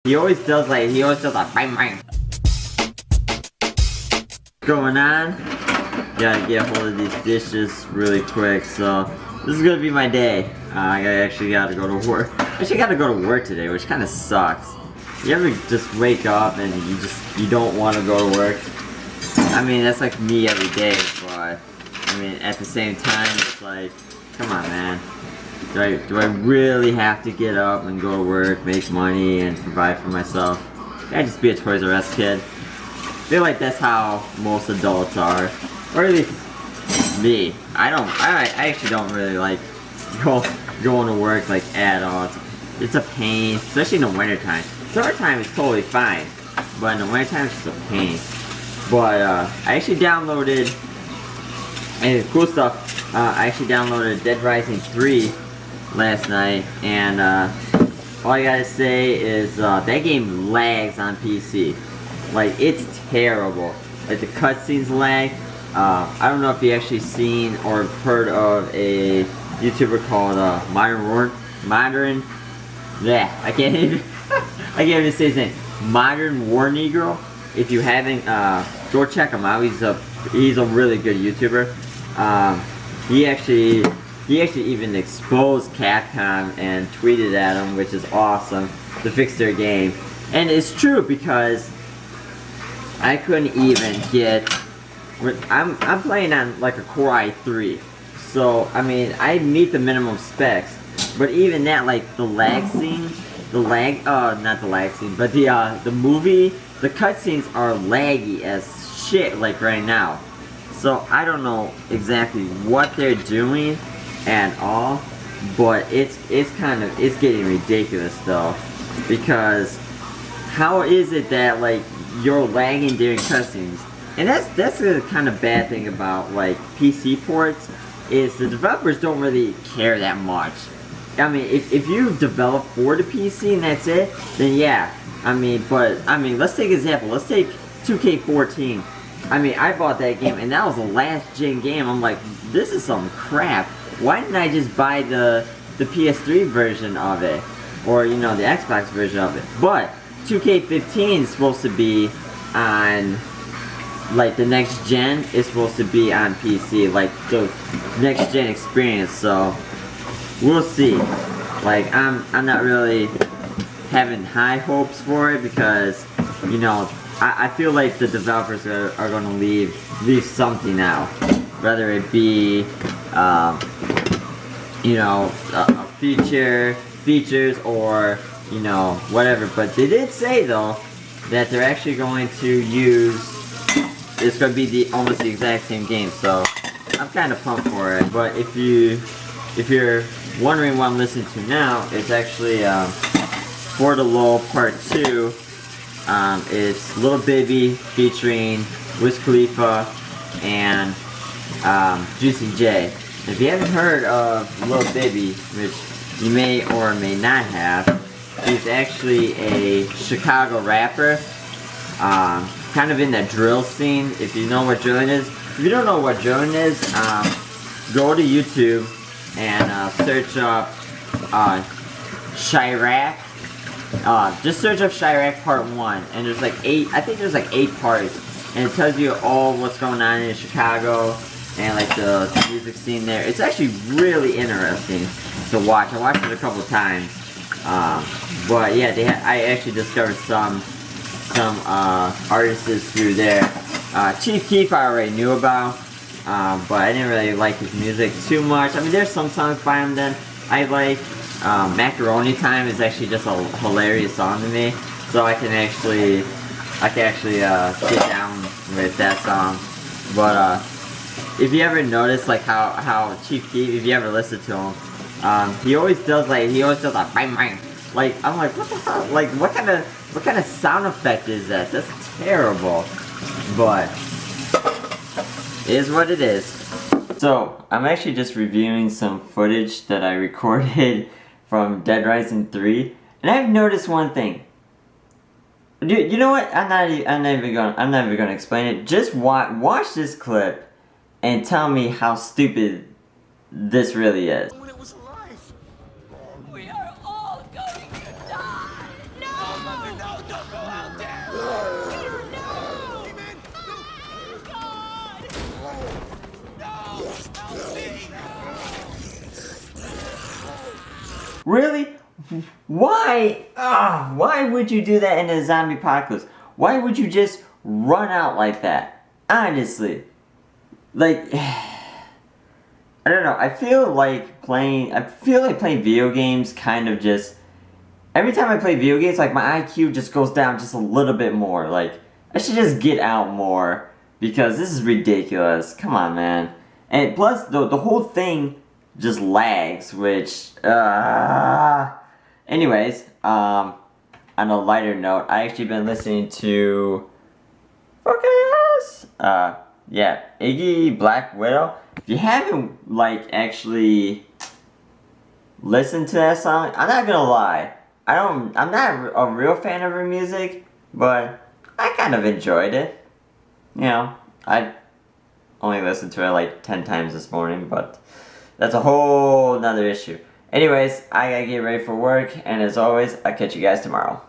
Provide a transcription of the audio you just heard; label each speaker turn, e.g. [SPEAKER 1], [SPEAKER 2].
[SPEAKER 1] He always does like bang bang. Going on? Gotta get a hold of these dishes really quick, so this is gonna be my day. I actually gotta go to work. Actually gotta go to work today, which kinda sucks. You ever just wake up and you don't wanna go to work? I mean, that's like me every day, but I mean, at the same time, it's like, come on, man. Do I really have to get up and go to work, make money, and provide for myself? Can I just be a Toys R Us kid? I feel like that's how most adults are, or at least me. I actually don't really like going to work like at all. It's a pain, especially in the wintertime. Summertime is totally fine, but in the wintertime it's just a pain. But I actually downloaded, and cool stuff, I actually downloaded Dead Rising 3 last night, and all I gotta say is that game lags on PC. Like, it's terrible. Like, the cutscenes lag. I don't know if you actually seen or heard of a YouTuber called I can't even say his name. Modern War Negro. If you haven't, go check him out. He's a really good YouTuber. He actually even exposed Capcom and tweeted at them, which is awesome, to fix their game. And it's true, because I couldn't even get. I'm playing on like a Core i3, so I mean I meet the minimum specs, but even that, like the lag scene, not the lag scene, but the movie, the cutscenes are laggy as shit like right now. So I don't know exactly what they're doing at all, but it's getting ridiculous though, because how is it that like you're lagging during cutscenes? And that's the kind of bad thing about like PC ports, is the developers don't really care that much. I mean, if you develop for the PC and that's it, then yeah. I mean, let's take an example. Let's take 2K14. I mean, I bought that game and that was a last gen game. I'm like, this is some crap. Why didn't I just buy the PS3 version of it? Or, you know, the Xbox version of it? But 2K15 is supposed to be on, like, the next gen is supposed to be on PC, like the next gen experience, so we'll see. Like, I'm not really having high hopes for it, because, you know, I feel like the developers are going to leave something out, whether it be, you know, features or, you know, whatever. But they did say though that they're actually going to use, it's going to be almost the exact same game, so I'm kind of pumped for it. But if you're wondering what I'm listening to now, it's actually For the Low Part 2. It's Lil Baby featuring Wiz Khalifa and Juicy J. If you haven't heard of Lil Baby, which you may or may not have, he's actually a Chicago rapper, kind of in that drill scene, if you know what drilling is. If you don't know what drilling is, go to YouTube and search up Chirac. Just search up Chirac Part 1, and there's like 8, I think there's like 8 parts, and it tells you all what's going on in Chicago, and like the music scene there. It's actually really interesting to watch. I watched it a couple times, but yeah, I actually discovered some artists through there. Chief Keef I already knew about, but I didn't really like his music too much. I mean, there's some songs by him that I like. Macaroni Time is actually just a hilarious song to me, so I can actually get down with that song. But if you ever notice like how Chief Keef, if you ever listen to him, he always does a bang bang. Like, I'm like, what the hell? Like, what kind of sound effect is that? That's terrible. But it is what it is. So I'm actually just reviewing some footage that I recorded from Dead Rising 3, and I've noticed one thing. Dude, you know what? I'm not even gonna explain it. Just watch this clip and tell me how stupid this really is.
[SPEAKER 2] When it was alive. We are all going to die. No! Don't go out there! Peter, no! Hey, man! No! God! No! Help me!
[SPEAKER 1] Really? Why? Why would you do that in a zombie apocalypse? Why would you just run out like that? Honestly. Like, I don't know. I feel like playing video games kind of just... Every time I play video games, like, my IQ just goes down just a little bit more. Like, I should just get out more. Because this is ridiculous. Come on, man. And plus, the whole thing just lags, which... Anyways, on a lighter note, I actually been listening to... Focus! Yeah, Iggy Black Widow. If you haven't, like, actually listened to that song, I'm not gonna lie. I'm not a real fan of her music, but I kind of enjoyed it. You know, I only listened to it like 10 times this morning, but that's a whole nother issue. Anyways, I gotta get ready for work, and as always, I'll catch you guys tomorrow.